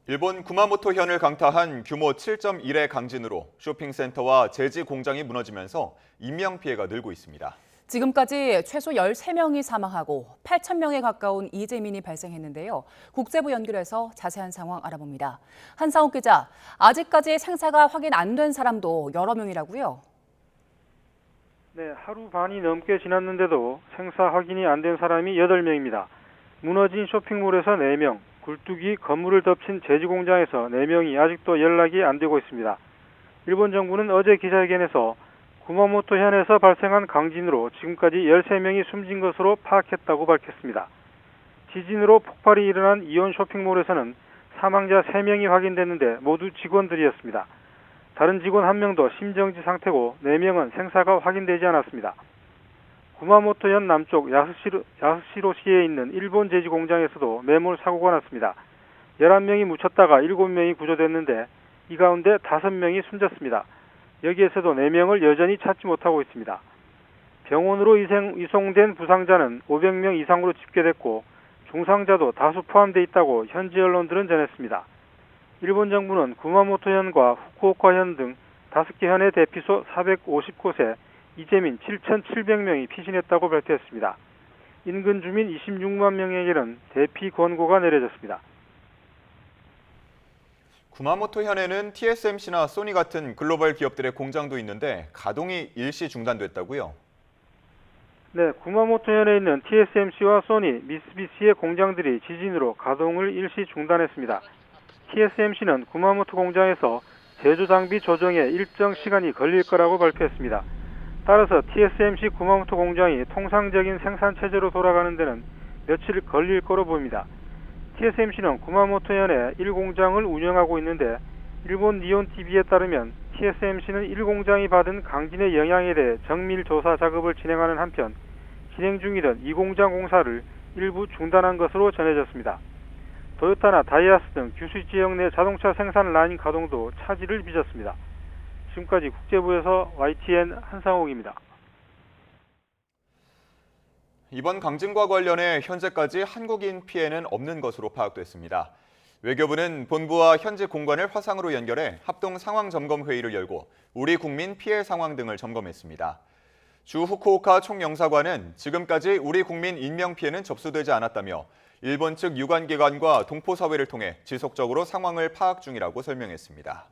일본 구마모토현을 강타한 규모 7.1의 강진으로 쇼핑센터와 제지 공장이 무너지면서 인명피해가 늘고 있습니다. 지금까지 최소 13명이 사망하고 8,000명에 가까운 이재민이 발생했는데요. 국제부 연결해서 자세한 상황 알아봅니다. 한상욱 기자, 아직까지 생사가 확인 안 된 사람도 여러 명이라고요? 네, 하루 반이 넘게 지났는데도 생사 확인이 안 된 사람이 8명입니다. 무너진 쇼핑몰에서 4명, 굴뚝이 건물을 덮친 제지 공장에서 4명이 아직도 연락이 안 되고 있습니다. 일본 정부는 어제 기자회견에서 구마모토현에서 발생한 강진으로 지금까지 13명이 숨진 것으로 파악했다고 밝혔습니다. 지진으로 폭발이 일어난 이온 쇼핑몰에서는 사망자 3명이 확인됐는데 모두 직원들이었습니다. 다른 직원 1명도 심정지 상태고 4명은 생사가 확인되지 않았습니다. 구마모토현 남쪽 야스시로시에 있는 일본 제지 공장에서도 매몰 사고가 났습니다. 11명이 묻혔다가 7명이 구조됐는데 이 가운데 5명이 숨졌습니다. 여기에서도 4명을 여전히 찾지 못하고 있습니다. 병원으로 이송된 부상자는 500명 이상으로 집계됐고 중상자도 다수 포함되어 있다고 현지 언론들은 전했습니다. 일본 정부는 구마모토현과 후쿠오카현 등 5개 현의 대피소 450곳에 이재민 7,700명이 피신했다고 발표했습니다. 인근 주민 26만 명에게는 대피 권고가 내려졌습니다. 구마모토현에는 TSMC나 소니 같은 글로벌 기업들의 공장도 있는데 가동이 일시 중단됐다고요? 네, 구마모토현에 있는 TSMC와 소니, 미쓰비시의 공장들이 지진으로 가동을 일시 중단했습니다. TSMC는 구마모토 공장에서 제조 장비 조정에 일정 시간이 걸릴 거라고 발표했습니다. 따라서 TSMC 구마모토 공장이 통상적인 생산 체제로 돌아가는 데는 며칠 걸릴 거로 보입니다. TSMC는 구마모토현에 1공장을 운영하고 있는데 일본 니온TV에 따르면 TSMC는 1공장이 받은 강진의 영향에 대해 정밀 조사 작업을 진행하는 한편 진행 중이던 2공장 공사를 일부 중단한 것으로 전해졌습니다. 도요타나 다이하스 등 규슈 지역 내 자동차 생산 라인 가동도 차질을 빚었습니다. 지금까지 국제부에서 YTN 한상욱입니다. 이번 강진과 관련해 현재까지 한국인 피해는 없는 것으로 파악됐습니다. 외교부는 본부와 현지 공관을 화상으로 연결해 합동 상황 점검 회의를 열고 우리 국민 피해 상황 등을 점검했습니다. 주 후쿠오카 총영사관은 지금까지 우리 국민 인명 피해는 접수되지 않았다며 일본 측 유관기관과 동포사회를 통해 지속적으로 상황을 파악 중이라고 설명했습니다.